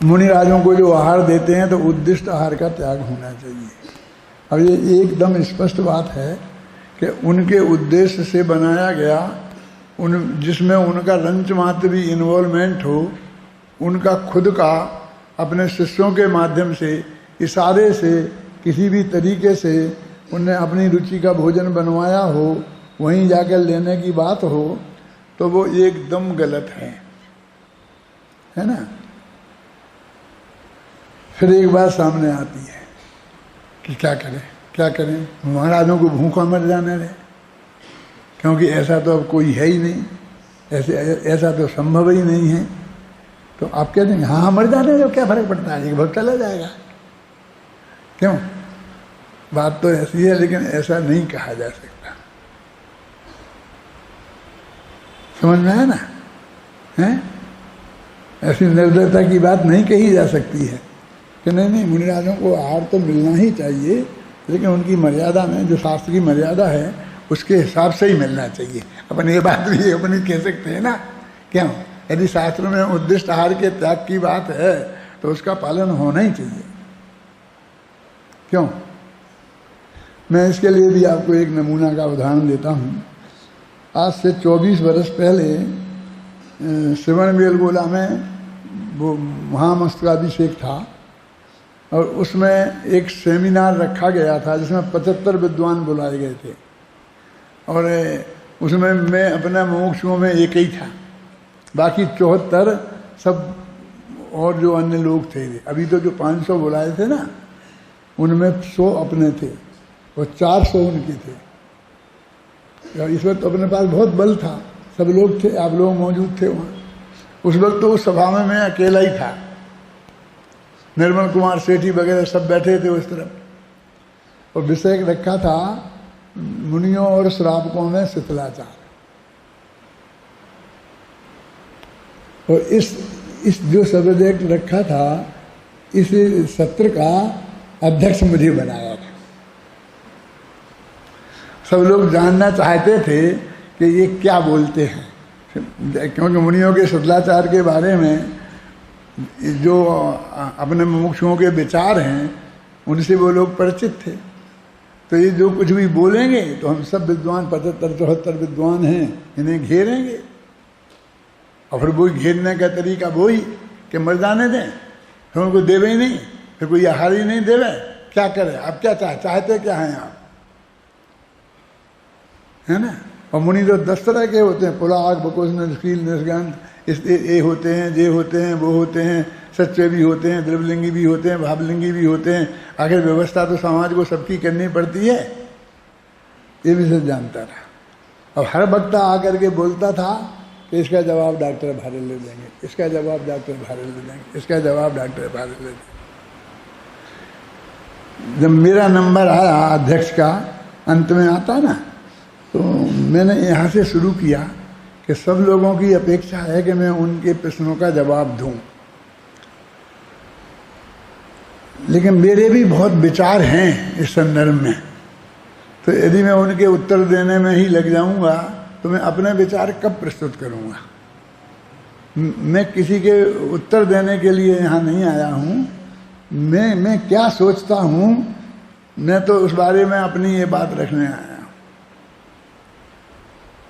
मुनिराजों को जो आहार देते हैं तो उद्दिष्ट आहार का त्याग होना चाहिए। अब ये एकदम स्पष्ट बात है कि उनके उद्देश्य से बनाया गया, जिसमें उनका रंच मात्र भी इन्वॉल्वमेंट हो, उनका खुद का अपने शिष्यों के माध्यम से इशारे से किसी भी तरीके से उनने अपनी रुचि का भोजन बनवाया हो, वहीं जाकर लेने की बात हो, तो वो एकदम गलत है ना। फिर एक बात सामने आती है कि क्या करें, महाराजों को भूखा मर जाने दें, क्योंकि ऐसा तो अब कोई है ही नहीं, ऐसा तो संभव ही नहीं है। तो आप कह देंगे हाँ मर जाने दो, क्या फर्क पड़ता है, भक्त चला जाएगा। क्यों? बात तो ऐसी है, लेकिन ऐसा नहीं कहा जा सकता। समझ में आया ना? हैं? ऐसी निर्दयता की बात नहीं कही जा सकती है कि नहीं मुनिराजों को आहार तो मिलना ही चाहिए, लेकिन उनकी मर्यादा में, जो शास्त्र की मर्यादा है उसके हिसाब से ही मिलना चाहिए। अपन ये बात भी अपनी कह सकते हैं ना। क्यों? यदि शास्त्र में उद्दिष्ट आहार के त्याग की बात है तो उसका पालन होना ही चाहिए। क्यों? मैं इसके लिए भी आपको एक नमूना का उदाहरण देता हूँ। आज से 24 वर्ष पहले श्रवण बेलगोला में वो महामस्तकाभिषेक था, और उसमें एक सेमिनार रखा गया था जिसमें 75 विद्वान बुलाए गए थे, और उसमें मैं अपने मुमुक्षुओं में एक ही था, बाकी 74 सब और जो अन्य लोग थे। अभी तो जो 500 बुलाए थे ना, उनमें 100 अपने थे और 400 उनके थे। इस वक्त तो अपने पास बहुत बल था, सब लोग थे, आप लोग मौजूद थे वहाँ। उस वक्त तो उस सभा में मैं अकेला ही था, निर्मल कुमार सेठी वगैरह सब बैठे थे उस तरफ, और विषय रखा था मुनियों और श्रावकों में शिथिलाचार। और इस जो सब्जेक्ट रखा था, इस सत्र का अध्यक्ष मुझे बनाया था। सब लोग जानना चाहते थे कि ये क्या बोलते हैं, क्योंकि मुनियों के शिथिलाचार के बारे में जो अपने मुमुक्षुओं के विचार हैं उनसे वो लोग परिचित थे। तो ये जो कुछ भी बोलेंगे तो हम सब विद्वान 75-74 विद्वान हैं, इन्हें घेरेंगे, और फिर वही घेरने का तरीका वही कि मर जाने दें, फिर उनको देवे ही नहीं, फिर कोई आहार ही नहीं देवे, क्या करें? आप क्या चाहते क्या हैं आप, है ना। और मुनि तो 10 तरह के होते हैं, पुलाग, बकोस, निष्कील, निष्गंध, ये होते हैं, जे होते हैं, वो होते हैं, सच्चे भी होते हैं, द्रव्यलिंगी भी होते हैं, भावलिंगी भी होते हैं। आखिर व्यवस्था तो समाज को सबकी करनी पड़ती है, ये भी सब जानता रहा। अब हर वक्ता आकर के बोलता था कि इसका जवाब डॉक्टर भारे ले देंगे, इसका जवाब डॉक्टर भारे ले देंगे, इसका जवाब डॉक्टर भारे ले देंगे। जब मेरा नंबर आया अध्यक्ष का, अंत में आता ना, तो मैंने यहाँ से शुरू किया कि सब लोगों की अपेक्षा है कि मैं उनके प्रश्नों का जवाब दूं, लेकिन मेरे भी बहुत विचार हैं इस संदर्भ में। तो यदि मैं उनके उत्तर देने में ही लग जाऊंगा तो मैं अपने विचार कब प्रस्तुत करूंगा। मैं किसी के उत्तर देने के लिए यहाँ नहीं आया हूँ। मैं क्या सोचता हूँ, मैं तो उस बारे में अपनी ये बात रखने आया हूँ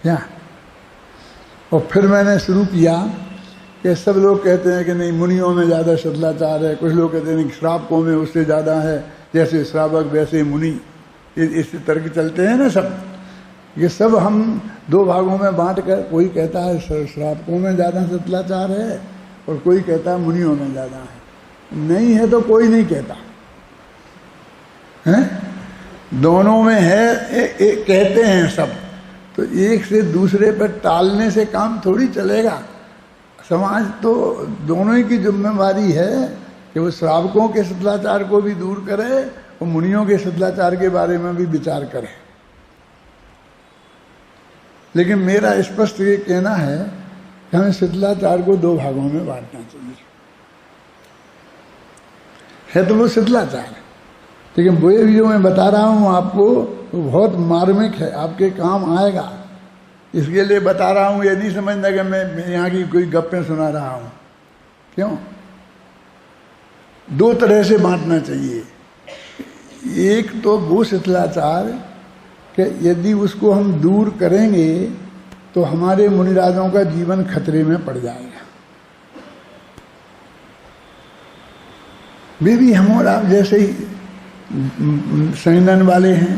क्या। और फिर मैंने शुरू किया कि सब लोग कहते हैं कि नहीं मुनियों में ज़्यादा शिथिलाचार है, कुछ लोग कहते हैं कि श्रावकों में उससे ज़्यादा है, जैसे श्रावक वैसे मुनि, इस तर्क चलते हैं ना सब। ये सब हम 2 भागों में बांट कर, कोई कहता है श्रावकों में ज़्यादा शिथिलाचार है और कोई कहता है मुनियों में ज़्यादा है। नहीं है तो कोई नहीं कहता है, दोनों में है, कहते हैं सब। तो एक से दूसरे पर टालने से काम थोड़ी चलेगा। समाज तो दोनों ही की जिम्मेवारी है कि वो श्रावकों के शिथिलाचार को भी दूर करे और मुनियों के शिथिलाचार के बारे में भी विचार करे। लेकिन मेरा स्पष्ट ये कहना है कि हमें शिथिलाचार को 2 भागों में बांटना चाहिए। है तो वो शिथिलाचार है, लेकिन वो भी जो मैं बता रहा हूँ आपको, वो बहुत मार्मिक है, आपके काम आएगा। इसके लिए बता रहा हूँ, ये नहीं समझना कि मैं यहाँ की कोई गप्पें सुना रहा हूँ। क्यों? दो तरह से बांटना चाहिए। एक तो वो शिथिलाचार कि यदि उसको हम दूर करेंगे तो हमारे मुनिराजों का जीवन खतरे में पड़ जाएगा। वे भी हम और आप जैसे ही संगठन वाले हैं,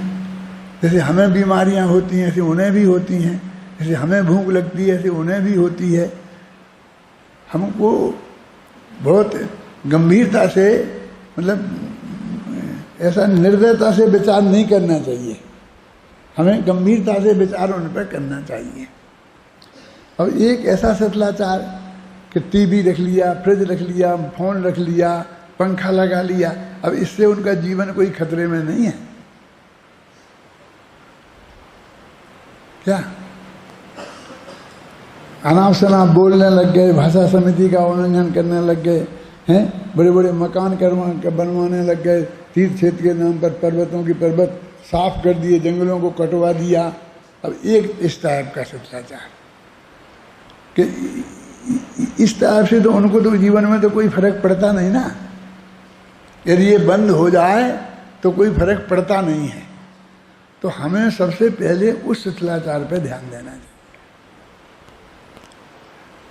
जैसे हमें बीमारियां होती हैं ऐसे उन्हें भी होती हैं, जैसे हमें भूख लगती है ऐसे उन्हें भी होती है। हमको बहुत गंभीरता से, मतलब ऐसा निर्दयता से विचार नहीं करना चाहिए, हमें गंभीरता से विचार उन पर करना चाहिए। अब एक ऐसा शिथिलाचार कि टीवी रख लिया, फ्रिज रख लिया, फोन रख लिया, पंखा लगा लिया, अब इससे उनका जीवन कोई खतरे में नहीं है क्या? अनाप शनाप बोलने लग गए, भाषा समिति का उल्लंघन करने लग गए हैं, बड़े बड़े मकान बनवाने लग गए, तीर्थ क्षेत्र के नाम पर पर्वतों की पर्वत साफ कर दिए, जंगलों को कटवा दिया। अब एक इस टाइप का शिथिलाचार कि इस टाइप से तो उनको तो जीवन में तो कोई फर्क पड़ता नहीं ना। यदि ये बंद हो जाए तो कोई फर्क पड़ता नहीं है। तो हमें सबसे पहले उस शिथिलाचार पर ध्यान देना चाहिए।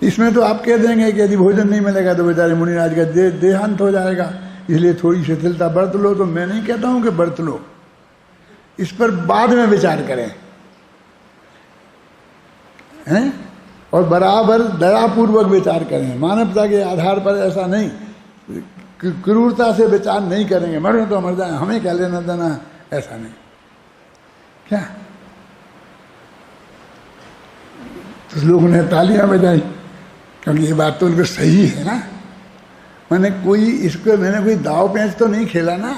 इसमें तो आप कह देंगे कि यदि भोजन नहीं मिलेगा तो बेचारे मुनिराज का देहांत हो जाएगा, इसलिए थोड़ी शिथिलता बरत लो। तो मैं नहीं कहता हूं कि बरत लो, इस पर बाद में विचार करें हैं, और बराबर दयापूर्वक विचार करें, मानवता के आधार पर। ऐसा नहीं क्रूरता से विचार नहीं करेंगे, मरो तो मर जाए, हमें क्या लेना देना, ऐसा नहीं क्या। तो लोगों ने तालियां बजाई क्योंकि ये बात तो उनको सही है ना। मैंने कोई दाव पेंच तो नहीं खेला ना,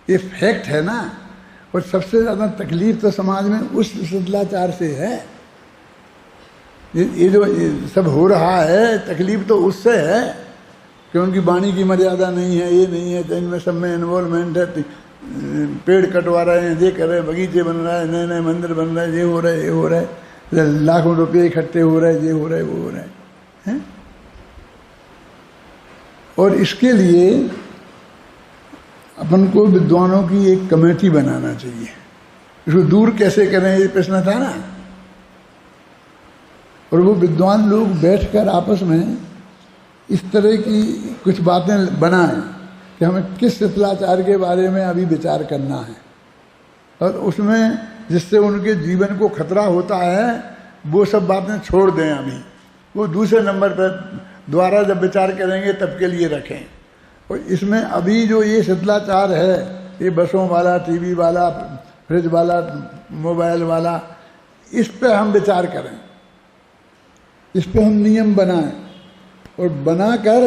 ये फैक्ट है ना। और सबसे ज्यादा तकलीफ तो समाज में उस शिथिलाचार से है। ये जो सब हो रहा है, तकलीफ तो उससे है कि उनकी वाणी की मर्यादा नहीं है, ये नहीं है, तो इनमें सब में इन्वॉल्वमेंट है, पेड़ कटवा रहे हैं, ये कर रहे हैं, बगीचे बन रहा है, नए नए मंदिर बन रहे हैं, ये हो रहा है, ये हो रहा है, लाखों रुपये इकट्ठे हो रहे हैं, ये हो रहा है, वो हो रहा है। और इसके लिए अपन को विद्वानों की एक कमेटी बनाना चाहिए। इसको दूर कैसे करें, ये प्रश्न था ना। और वो विद्वान लोग बैठकर आपस में इस तरह की कुछ बातें बनाएं कि हमें किस शिथिलाचार के बारे में अभी विचार करना है, और उसमें जिससे उनके जीवन को खतरा होता है वो सब बातें छोड़ दें। अभी वो दूसरे नंबर पर द्वारा जब विचार करेंगे तब के लिए रखें। और इसमें अभी जो ये शिथिलाचार है, ये बसों वाला, टीवी वाला, फ्रिज वाला, मोबाइल वाला, इस पे हम विचार करें, इस पे हम नियम बनाएं, और बनाकर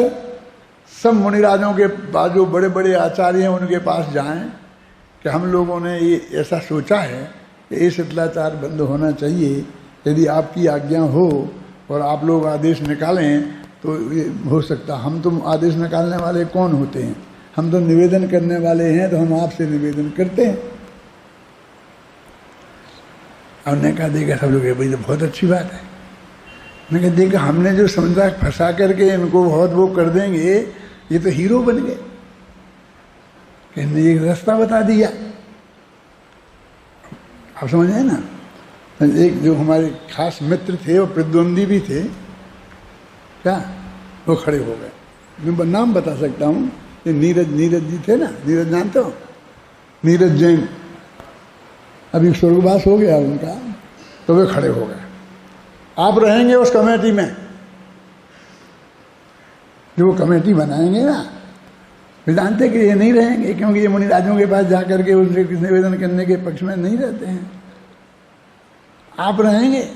सब मुनिराजों के पास, जो बड़े बड़े आचार्य हैं, उनके पास जाएं कि हम लोगों ने ये ऐसा सोचा है कि ये शिथिलाचार बंद होना चाहिए। यदि आपकी आज्ञा हो और आप लोग आदेश निकालें तो ये हो सकता। हम तो आदेश निकालने वाले कौन होते हैं, हम तो निवेदन करने वाले हैं, तो हम आपसे निवेदन करते हैं। हमने कहा देखा सब लोग, भाई तो बहुत अच्छी बात है। मैं कहा देखा, हमने जो समझा फंसा करके इनको बहुत वो कर देंगे, ये तो हीरो बन गए, कहने एक रास्ता बता दिया। आप समझ आए ना। एक जो हमारे खास मित्र थे और प्रतिद्वंदी भी थे क्या, वो खड़े हो गए। मैं नाम बता सकता हूँ, ये नीरज जी थे ना, नीरज जानते हो, नीरज जैन। अभी स्वर्गवास हो गया उनका, तो वे खड़े हो गए। आप रहेंगे उस कमेटी में, जो वो कमेटी बनाएंगे ना, वे जानते कि ये नहीं रहेंगे, क्योंकि ये मुनिराजों के पास जाकर के उनसे निवेदन करने के पक्ष में नहीं रहते हैं। आप रहेंगे।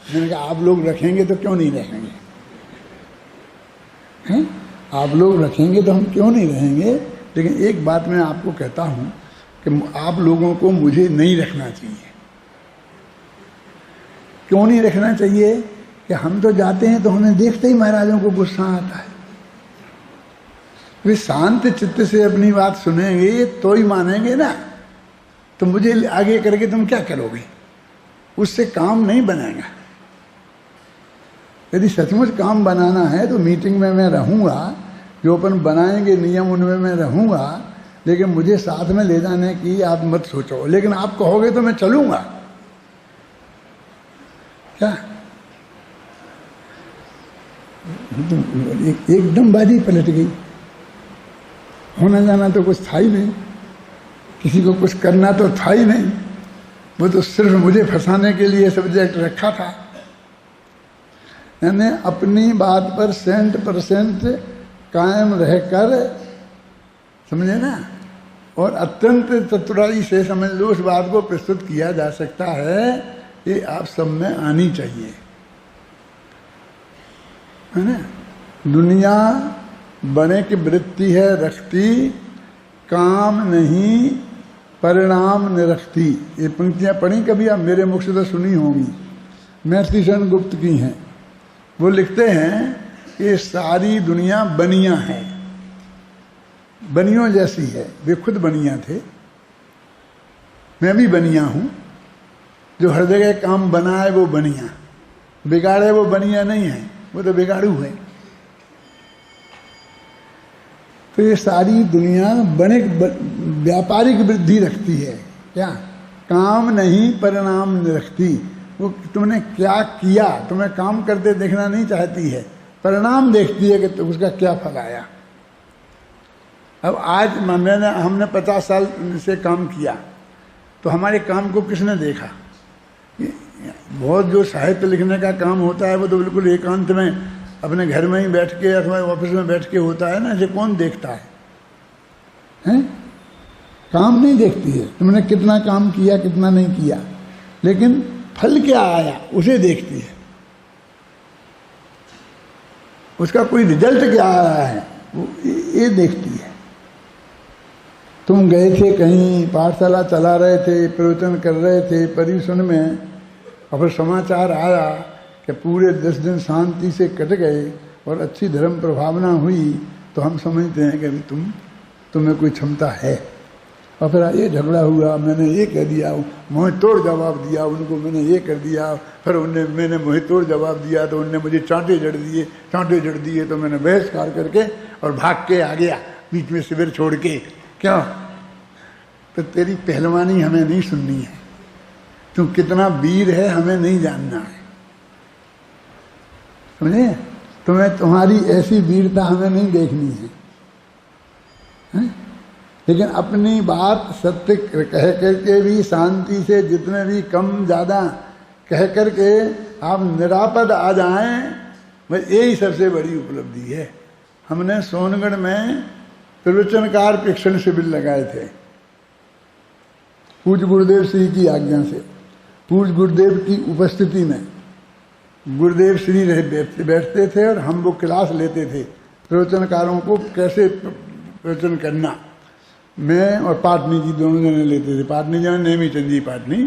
मैंने कहा आप लोग रखेंगे तो क्यों नहीं रहेंगे हैं? आप लोग रखेंगे तो हम क्यों नहीं रहेंगे। लेकिन एक बात मैं आपको कहता हूं कि आप लोगों को मुझे नहीं रखना चाहिए। क्यों नहीं रखना चाहिए कि हम तो जाते हैं तो हमें देखते ही महाराजों को गुस्सा आता है। वे शांत चित्त से अपनी बात सुनेंगे तो ही मानेंगे ना। तो मुझे आगे करके तुम क्या करोगे, उससे काम नहीं बनेगा। यदि सचमुच काम बनाना है तो मीटिंग में मैं रहूंगा, जो अपन बनाएंगे नियम उनमें मैं रहूंगा, लेकिन मुझे साथ में ले जाने की आप मत सोचो, लेकिन आप कहोगे तो मैं चलूंगा। क्या एकदम बाजी पलट गई। होना जाना तो कुछ था ही नहीं, किसी को कुछ करना तो था ही नहीं, वो तो सिर्फ मुझे फंसाने के लिए सब्जेक्ट रखा था। यानी अपनी बात पर 100% कायम रहकर, समझे ना, और अत्यंत चतुराई से समझ लो उस बात को प्रस्तुत किया जा सकता है, ये आप सब में आनी चाहिए, है ना। दुनिया बने की वृत्ति है रखती, काम नहीं परिणाम निरखती। ये पंक्तियां पढ़ी कभी आप? मेरे मुख से तो सुनी होंगी, मैथिली शरण गुप्त की हैं। वो लिखते हैं कि सारी दुनिया बनिया है, बनियों जैसी है। वे खुद बनिया थे, मैं भी बनिया हूं। जो हर जगह काम बनाए वो बनिया, बिगाड़े वो बनिया नहीं है, वो तो बिगाड़ू है। तो ये सारी दुनिया बने व्यापारिक वृद्धि रखती है, क्या काम नहीं परिणाम रखती। वो तुमने क्या किया, तुम्हें काम करते देखना नहीं चाहती है, परिणाम देखती है कि उसका क्या फल आया। अब आज हमने 50 साल से काम किया, तो हमारे काम को किसने देखा? बहुत जो साहित्य लिखने का काम होता है वो तो बिल्कुल एकांत में अपने घर में ही बैठ के अथवा ऑफिस में बैठ के होता है ना, इसे कौन देखता है? हैं? काम नहीं देखती है तुमने कितना काम किया कितना नहीं किया, लेकिन फल क्या आया उसे देखती है, उसका कोई रिजल्ट क्या आया है वो ये देखती है। तुम गए थे कहीं, पाठशाला चला रहे थे, प्रवचन कर रहे थे पर्यूषण में, और फिर समाचार आया कि पूरे 10 दिन शांति से कट गए और अच्छी धर्म प्रभावना हुई, तो हम समझते हैं कि तुम्हें कोई क्षमता है। और फिर ये झगड़ा हुआ, मैंने ये कह दिया, मुँह तोड़ जवाब दिया उनको, मैंने ये कर दिया, फिर मैंने मुँह तोड़ जवाब दिया तो उनने मुझे चांटे जड़ दिए, तो मैंने बहिष्कार करके और भाग के आ गया बीच में शिविर छोड़ के। क्यों? तो तेरी पहलवानी हमें नहीं सुननी है, तू कितना वीर है हमें नहीं जानना है, समझे? तुम्हें तुम्हारी ऐसी वीरता हमें नहीं देखनी है, है? लेकिन अपनी बात सत्य कह करके भी, शांति से जितने भी कम ज़्यादा कह करके आप निरापद आ जाएं, बस यही सबसे बड़ी उपलब्धि है। हमने सोनगढ़ में प्रवचनकार प्रेक्षण शिविर लगाए थे पूज्य गुरुदेव श्री की आज्ञा से, पूज्य गुरुदेव की उपस्थिति में। गुरुदेव श्री बैठते थे और हम वो क्लास लेते थे प्रवचनकारों को कैसे प्रवचन करना। मैं और पाटनी जी दोनों जने लेते थे। पाटनी जी नेमीचंद जी पाटनी,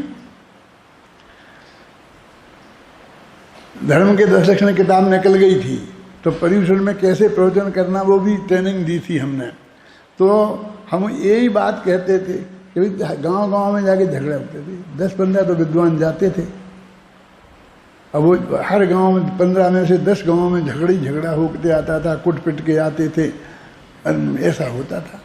धर्म के 10 लक्षण किताब निकल गई थी, तो पर्यूषण में कैसे प्रवचन करना वो भी ट्रेनिंग दी थी हमने। तो हम यही बात कहते थे कि गांव-गांव में जाके झगड़े होते थे। 10-15 तो विद्वान जाते थे, अब वो हर गांव में 15 में से 10 गांव में झगड़ा होते आता था, कुट पिट के आते थे, ऐसा होता था।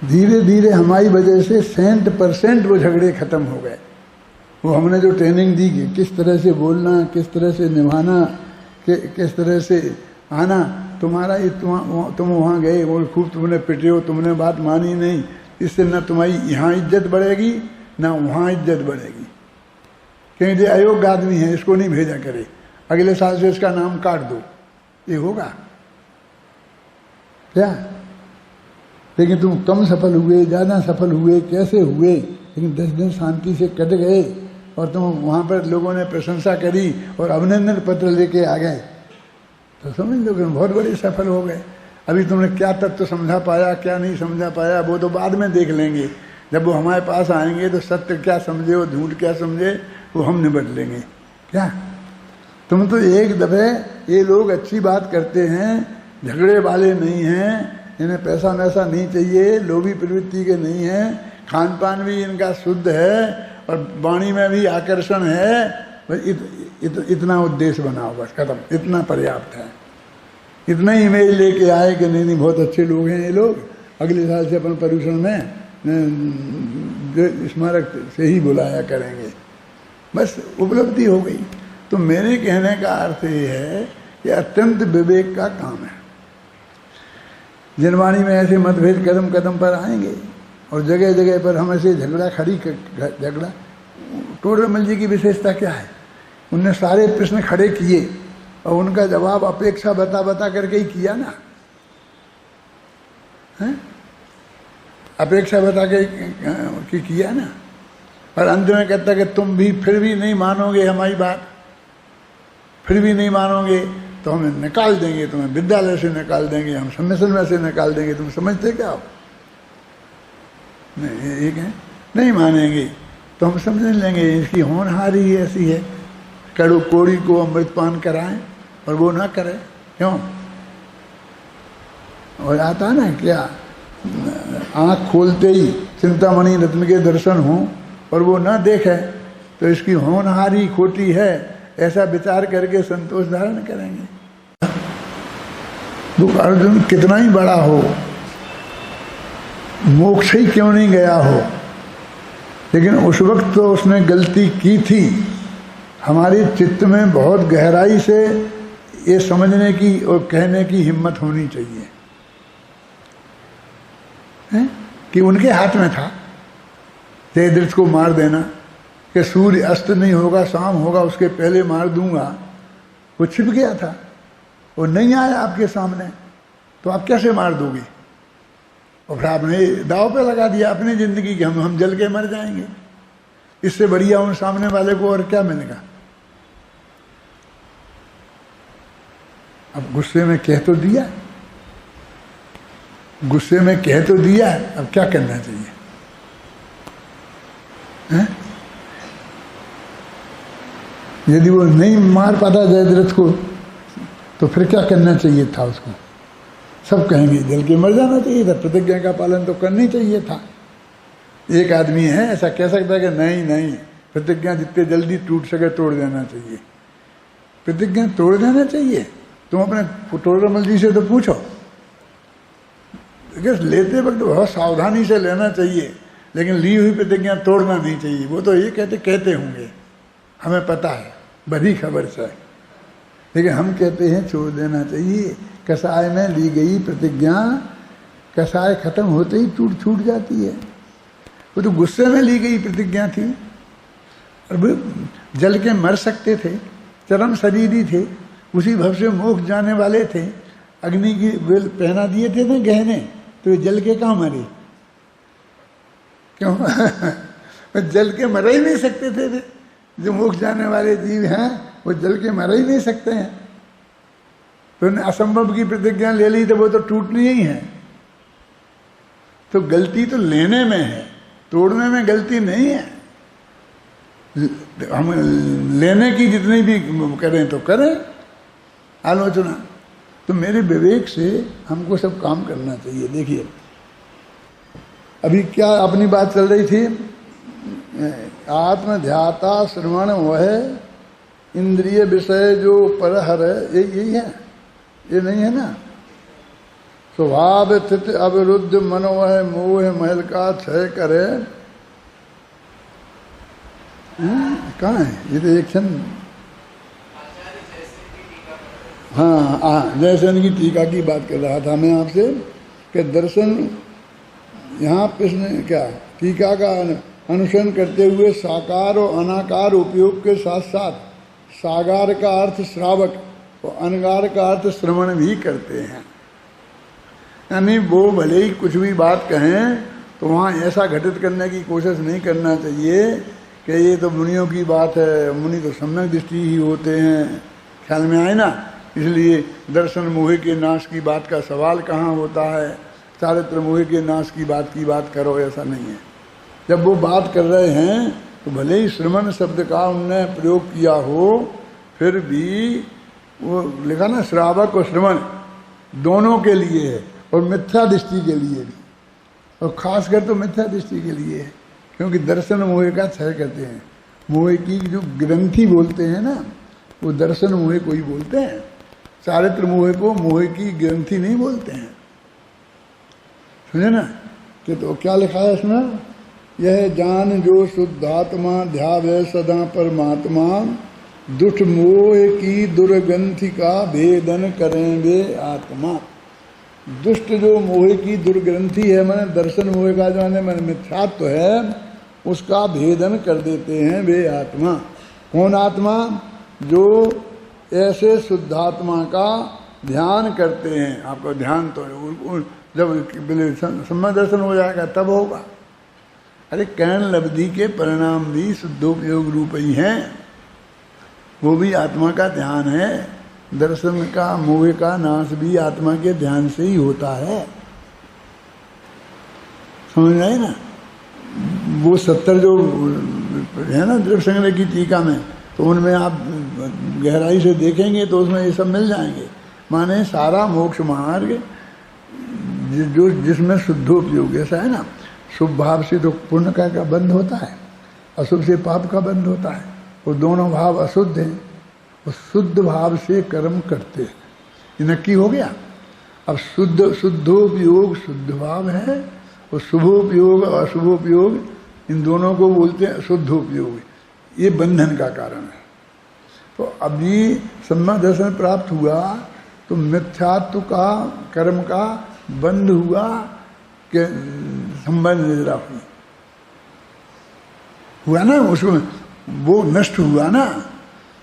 धीरे धीरे हमारी वजह से 100% वो झगड़े खत्म हो गए। वो हमने जो ट्रेनिंग दी कि किस तरह से बोलना, किस तरह से निभाना, किस तरह से आना। तुम्हारा तुम वहाँ गए और खूब तुमने पिटे हो, तुमने बात मानी नहीं, इससे न तुम्हारी यहाँ इज्जत बढ़ेगी ना वहाँ इज्जत बढ़ेगी। कहीं ये अयोग्य आदमी है, इसको नहीं भेजा करे, अगले साल से इसका नाम काट दो, ये होगा क्या? लेकिन तुम कम सफल हुए, ज़्यादा सफल हुए, कैसे हुए, लेकिन 10 दिन शांति से कट गए और तुम वहाँ पर लोगों ने प्रशंसा करी और अभिनंदन पत्र लेके आ गए, तो समझ लो कि बहुत बड़े सफल हो गए। अभी तुमने क्या तत्व समझा पाया, क्या नहीं समझा पाया, वो तो बाद में देख लेंगे। जब वो हमारे पास आएंगे तो सत्य क्या समझे और झूठ क्या समझे वो हम निपट लेंगे। क्या तुम तो एक दफे, ये लोग अच्छी बात करते हैं, झगड़े वाले नहीं हैं, इन्हें पैसा वैसा नहीं चाहिए, लोभी प्रवृत्ति के नहीं है, खान पान भी इनका शुद्ध है और वाणी में भी आकर्षण है, बस इतना उद्देश्य बनाओ, बस खत्म, इतना पर्याप्त है। इतना ही इमेज लेके आए कि नहीं नहीं बहुत अच्छे लोग हैं ये लोग, अगले साल से अपन पर्यूषण में स्मारक से ही बुलाया करेंगे, बस उपलब्धि हो गई। तो मेरे कहने का अर्थ ये है कि अत्यंत विवेक का काम है। जनवाणी में ऐसे मतभेद कदम कदम पर आएंगे और जगह जगह पर हम ऐसे झगड़ा। टोडरमल जी की विशेषता क्या है? उनने सारे प्रश्न खड़े किए और उनका जवाब अपेक्षा बता बता करके ही किया ना, है? अपेक्षा बता के किया ना। और अंत में कहता कि तुम भी फिर भी नहीं मानोगे हमारी बात, फिर भी नहीं मानोगे तो हमें निकाल देंगे, तुम्हें विद्यालय से निकाल देंगे, हम सम्मेलन में से निकाल देंगे। तुम समझते क्या हो? नहीं, एक है नहीं मानेंगे तो हम समझ लेंगे इसकी होनहारी ऐसी है, कड़ू कोड़ी को अमृतपान कराएं और वो ना करे, क्यों? और आता ना क्या, आँख खोलते ही चिंतामणि रत्न के दर्शन हों और वो ना देखे तो इसकी होनहारी खोटी है, ऐसा विचार करके संतोष धारण करेंगे। दुख अर्जुन कितना ही बड़ा हो, मोक्ष ही क्यों नहीं गया हो, लेकिन उस वक्त तो उसने गलती की थी। हमारे चित्त में बहुत गहराई से ये समझने की और कहने की हिम्मत होनी चाहिए है? कि उनके हाथ में था जयद्रथ को मार देना, कि सूर्य अस्त नहीं होगा शाम होगा उसके पहले मार दूंगा। वो छिप गया था, वो नहीं आया आपके सामने, तो आप कैसे मार दोगे? और फिर आपने दाव पे लगा दिया अपनी जिंदगी कि हम जल के मर जाएंगे। इससे बढ़िया उन सामने वाले को और क्या मिलेगा? अब गुस्से में कह तो दिया, गुस्से में कह तो दिया, अब क्या करना चाहिए? है? यदि वो नहीं मार पाता जयद्रथ को तो फिर क्या करना चाहिए था उसको? सब कहेंगे जल के मर जाना चाहिए था, प्रतिज्ञा का पालन तो करना ही चाहिए था। एक आदमी है ऐसा कह सकता है कि नहीं नहीं, प्रतिज्ञा जितने जल्दी टूट सके तोड़ देना चाहिए। प्रतिज्ञा तोड़ देना चाहिए? तुम अपने टोडरमल जी से तो पूछो। लेते वक्त बहुत सावधानी से लेना चाहिए, लेकिन ली हुई प्रतिज्ञा तोड़ना नहीं चाहिए। वो तो ये कहते होंगे, हमें पता है, बड़ी खबर से, लेकिन हम कहते हैं छोड़ देना चाहिए। कसाय में ली गई प्रतिज्ञा कसाय खत्म होते ही छूट जाती है। वो तो गुस्से में ली गई प्रतिज्ञा थी, और वो जल के मर सकते थे, चरम शरीरी थे, उसी भव से मोक्ष जाने वाले थे। अग्नि की वेल पहना दिए थे ना गहने, तो ये जल के कहाँ मरे? क्यों? जल के मर ही नहीं सकते थे। जो मोक्ष जाने वाले जीव हैं वो जल के मर ही नहीं सकते हैं। तो असंभव की प्रतिज्ञा ले ली तो वो तो टूटनी ही है। तो गलती तो लेने में है, तोड़ने में गलती नहीं है। हम लेने की जितनी भी करें तो करें आलोचना। तो मेरे विवेक से हमको सब काम करना चाहिए। देखिए अभी क्या अपनी बात चल रही थी, आत्मध्याता श्रवण वह इंद्रिय विषय जो परहर है, यही है, ये नहीं है ना। स्वभाव स्थित अविरुद्ध मनो है मोह महल का क्षय करे। कहाँ है ये? तो एक क्षण, हाँ जयसेन की टीका की बात कर रहा था मैं आपसे कि दर्शन यहाँ प्रश्न क्या, टीका का अनुसरण करते हुए साकार और अनाकार उपयोग के साथ साथ साकार का अर्थ श्रावक और अनगार का अर्थ श्रवण भी करते हैं। यानी वो भले ही कुछ भी बात कहें तो वहाँ ऐसा घटित करने की कोशिश नहीं करना चाहिए कि ये तो मुनियों की बात है, मुनि तो सम्यक दृष्टि ही होते हैं। ख्याल में आए ना? इसलिए दर्शन मोह के नाश की बात का सवाल कहाँ होता है, चारित्र मोह के नाश की बात करो, ऐसा नहीं है। जब वो बात कर रहे हैं तो भले ही श्रवण शब्द का उनने प्रयोग किया हो, फिर भी वो लिखा ना श्रावक और श्रवण दोनों के लिए है, और मिथ्या दृष्टि के लिए भी, और खासकर तो मिथ्या दृष्टि के लिए है, क्योंकि दर्शन मोह का क्षय करते हैं। मोह की जो ग्रंथि बोलते हैं ना, वो दर्शन मोह को ही बोलते हैं। चारित्र मोह को मोह की ग्रंथि नहीं बोलते हैं, समझे ना। कि तो क्या लिखा है इसमें, यह जान जो शुद्धात्मा ध्यावे सदा परमात्मा, दुष्ट मोह की दुर्गंधि का भेदन करें वे आत्मा। दुष्ट जो मोह की दुर्ग्रंथि है, मैंने दर्शन मोह का जो मैंने मिथ्यात्व है, उसका भेदन कर देते हैं वे आत्मा। कौन आत्मा? जो ऐसे शुद्धात्मा का ध्यान करते हैं। आपको ध्यान तो जब सम्यक दर्शन हो जाएगा तब होगा। अरे कर्ण लब्धि के परिणाम भी शुद्धोपयोग रूप ही हैं, वो भी आत्मा का ध्यान है। दर्शन का मोह का नाश भी आत्मा के ध्यान से ही होता है, समझ रहे ना। वो 70 जो है ना द्रव्य संग्रह की टीका में, तो उनमें आप गहराई से देखेंगे तो उसमें ये सब मिल जाएंगे। माने सारा मोक्ष मार्ग जो जिसमें शुद्धोपयोग, ऐसा है ना, शुभ भाव से तो पुण्य का बंध होता है, अशुभ से पाप का बंध होता है। वो दोनों भाव अशुद्ध हैं, वो शुद्ध भाव से कर्म करते हैं, ये नक्की हो गया। अब शुद्धोपयोग शुद्ध भाव है, और शुभोपयोग और अशुभोपयोग इन दोनों को बोलते हैं शुद्धोपयोग। ये बंधन का कारण है। तो अभी सम्यक दर्शन प्राप्त हुआ तो मिथ्यात्व का कर्म का बंध हुआ कि संबंध निद्रा हुआ ना, उसमें वो नष्ट हुआ ना,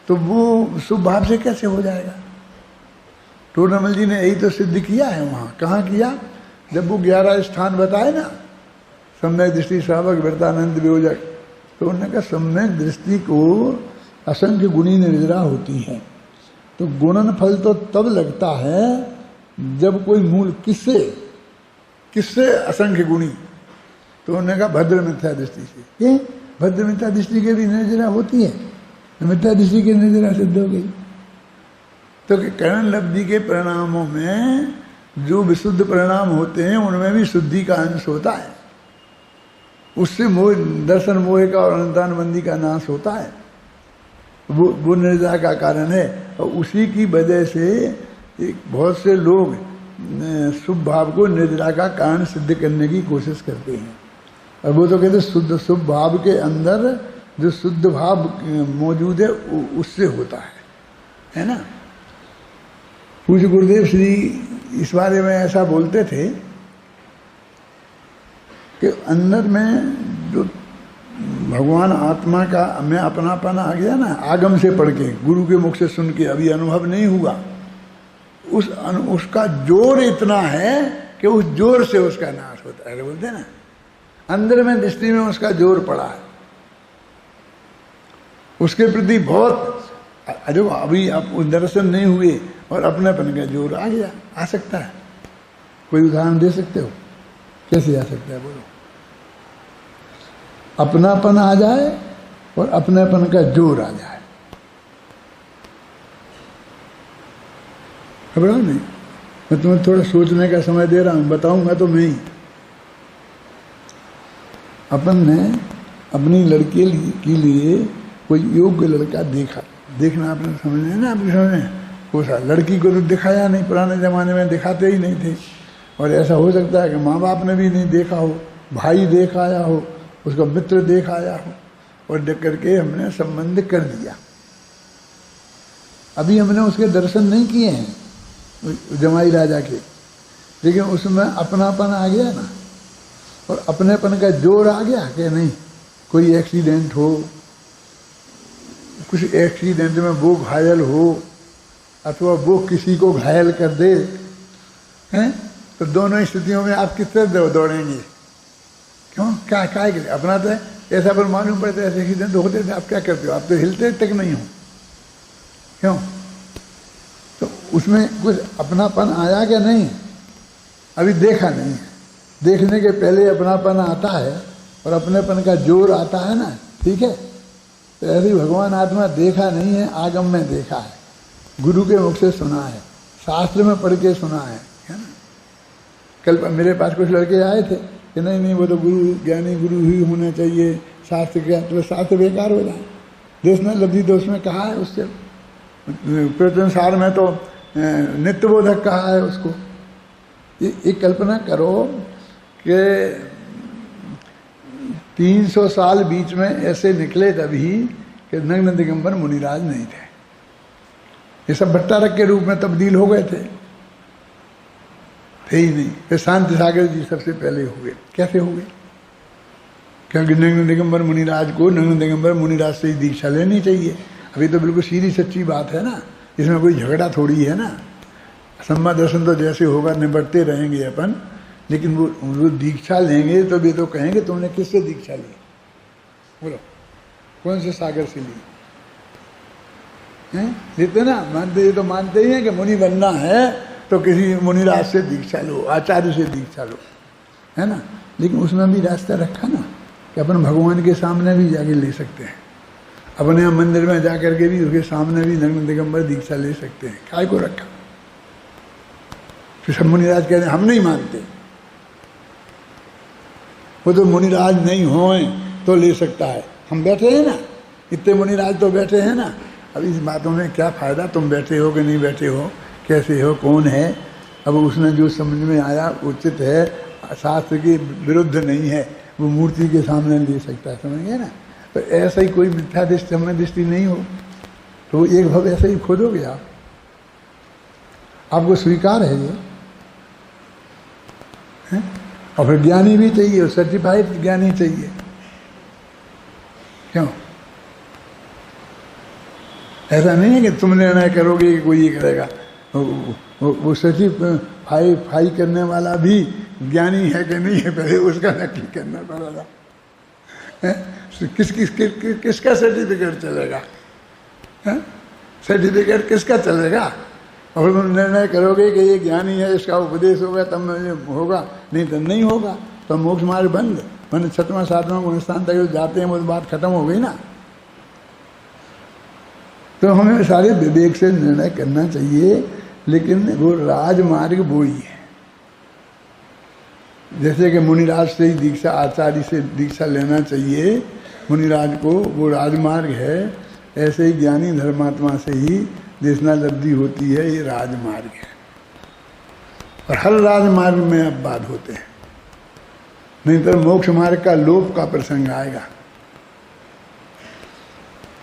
तो वो शुभ भाव से कैसे हो जाएगा। टोडरमल जी ने यही तो सिद्ध किया है। वहाँ कहाँ किया? जब वो 11 स्थान बताए ना, सम्यक दृष्टि, श्रावक, वृत्तानंद, वियोजक, तो उन्होंने कहा सम्यक दृष्टि को असंख्य गुणी निद्रा होती है। तो गुणन फल तो तब लगता है जब कोई मूल किससे असंख्य गुणी। तो उन्होंने कहा भद्र मिथ्या दृष्टि से। ये भद्र मिथ्या दृष्टि के भी निर्जरा होती है, मिथ्या दृष्टि की निर्जरा सिद्ध हो गई। तो कर्ण लब्धि के परिणामों में जो विशुद्ध परिणाम होते हैं उनमें भी शुद्धि का अंश होता है। उससे मोह, दर्शन मोह का और अनंतान बंदी का नाश होता है। वो निर्जरा का कारण है। और उसी की वजह से बहुत से लोग शुभ भाव को निर्जरा का कारण सिद्ध करने की कोशिश करते हैं। और वो तो कहते शुद्ध शुभ भाव के अंदर जो शुद्ध भाव मौजूद है उससे होता है ना। पूज्य गुरुदेव श्री इस बारे में ऐसा बोलते थे कि अंदर में जो भगवान आत्मा का में अपनापन आ गया ना, आगम से पढ़ के, गुरु के मुख से सुन के, अभी अनुभव नहीं हुआ, उसका जोर इतना है कि उस जोर से उसका नाश होता है। बोलते हैं ना, अंदर में दृष्टि में उसका जोर पड़ा है, उसके प्रति बहुत, जो अभी आप दर्शन नहीं हुए और अपनेपन का जोर आ गया, आ सकता है। कोई उदाहरण दे सकते हो? कैसे आ सकता है बोलो? अपनापन आ जाए और अपनेपन का जोर आ जाए। खबर नहीं, मैं तुम्हें थोड़ा सोचने का समय दे रहा हूं, बताऊंगा तो मैं ही। अपन ने अपनी लड़की के लिए कोई योग्य लड़का देखा, देखना आपने समझना है ना, आपने समझना वो सा लड़की को तो दिखाया नहीं, पुराने जमाने में दिखाते ही नहीं थे। और ऐसा हो सकता है कि माँ बाप ने भी नहीं देखा हो, भाई देख आया हो, उसका मित्र देख आया हो, और देख करके हमने संबंध कर दिया। अभी हमने उसके दर्शन नहीं किए हैं जमाई राजा के, लेकिन उसमें अपनापन आ गया ना, और अपनेपन का जोर आ गया कि नहीं, कोई एक्सीडेंट हो, कुछ एक्सीडेंट में वो घायल हो अथवा वो किसी को घायल कर दे, हैं, तो दोनों स्थितियों में आप किस तरह दौड़ेंगे? क्यों? क्या के लिए? अपना तो है, ऐसा पर मालूम पड़ता है, ऐसे एक्सीडेंट होते थे, आप क्या करते हो? आप तो हिलते तक नहीं हो। क्यों? तो उसमें कुछ अपनापन आया क्या? नहीं, अभी देखा नहीं है। देखने के पहले अपनापन आता है और अपनेपन का जोर आता है ना, ठीक है। तो ऐसे भगवान आत्मा देखा नहीं है, आगम में देखा है, गुरु के मुख से सुना है, शास्त्र में पढ़ के सुना है ना। कल मेरे पास कुछ लड़के आए थे कि नहीं वो तो गुरु, ज्ञानी गुरु ही होना चाहिए, शास्त्र क्या, तो शास्त्र बेकार हो जाए। देश में लब्धि दोष में कहा है उससे, प्रवचन सार में तो नित्यबोधक कहा है उसको। ये कल्पना करो कि 300 साल बीच में ऐसे निकले तभी कि नग्न दिगंबर मुनिराज नहीं थे, ये सब भट्टारक के रूप में तब्दील हो गए थे ही नहीं। फिर शांति सागर जी सबसे पहले हुए। कैसे हुए? क्योंकि नग्न दिगंबर मुनिराज को नग्न दिगंबर मुनिराज से ही दीक्षा लेनी चाहिए। अभी तो बिल्कुल सीधी सच्ची बात है ना, इसमें कोई झगड़ा थोड़ी है ना। सम्मा दर्शन तो जैसे होगा निबटते रहेंगे अपन, लेकिन वो दीक्षा लेंगे तो भी तो कहेंगे तुमने किससे दीक्षा ली, बोलो कौन से सागर से ली हैं? लेते ना, मानते, ये तो मानते ही हैं कि मुनि बनना है तो किसी मुनिराज से दीक्षा लो, आचार्य से दीक्षा लो, है ना। लेकिन उसमें भी रास्ता रखा ना कि अपन भगवान के सामने भी जाके ले सकते हैं, अपने यहाँ मंदिर में जाकर के भी उसके सामने भी नग्न दिगंबर दीक्षा ले सकते हैं। काय को रखा? फिर सब मुनिराज कहते हैं हम नहीं मानते, वो तो मुनिराज नहीं होए तो ले सकता है। हम बैठे हैं ना, इतने मुनिराज तो बैठे हैं ना। अब इस बातों में क्या फायदा, तुम बैठे हो कि नहीं बैठे हो, कैसे हो, कौन है। अब उसने जो समझ में आया उचित है, शास्त्र के विरुद्ध नहीं है, वो मूर्ति के सामने ले सकता है, समझ गए ना। तो ऐसा ही कोई मिथ्या दृष्टि हमें दृष्टि नहीं हो तो एक भाव ऐसे ही खोदोगे आप, आपको स्वीकार है ये है? और फिर ज्ञानी भी चाहिए, और सर्टिफाइड ज्ञानी चाहिए। क्यों? ऐसा नहीं है कि तुम निर्णय करोगे कि कोई ये करेगा। वो सर्टिफाई करने वाला भी ज्ञानी है कि नहीं है, पहले उसका नक्की करना पड़ेगा। किसका सर्टिफिकेट चलेगा? सर्टिफिकेट किसका चलेगा? और तुम निर्णय करोगे कि ये ज्ञानी है, इसका उपदेश होगा तब होगा, नहीं तो नहीं होगा। तो मोक्ष मार्ग बंद, मैंने 6वां 7वां गुणस्थान तक जाते हैं, वो बात खत्म हो गई ना। तो हमें सारे विवेक से निर्णय करना चाहिए, लेकिन वो राजमार्ग वो ही है। जैसे कि मुनिराज से ही दीक्षा, आचार्य से दीक्षा लेना चाहिए मुनिराज को, वो राजमार्ग है। ऐसे ही ज्ञानी धर्मात्मा से ही देशना लब्धि होती है, ये राजमार्ग है। और हर राजमार्ग में अपवाद होते हैं, नहीं तो मोक्ष मार्ग का लोप का प्रसंग आएगा।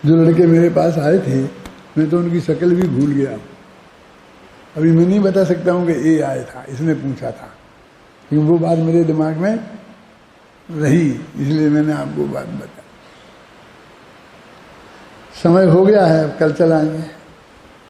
जो लड़के मेरे पास आए थे, मैं तो उनकी शक्ल भी भूल गया। अभी मैं नहीं बता सकता हूँ कि ये आया था, इसने पूछा था, क्योंकि वो बात मेरे दिमाग में रही, इसलिए मैंने आपको बात बताई। समय हो गया है, अब कल चलाएंगे।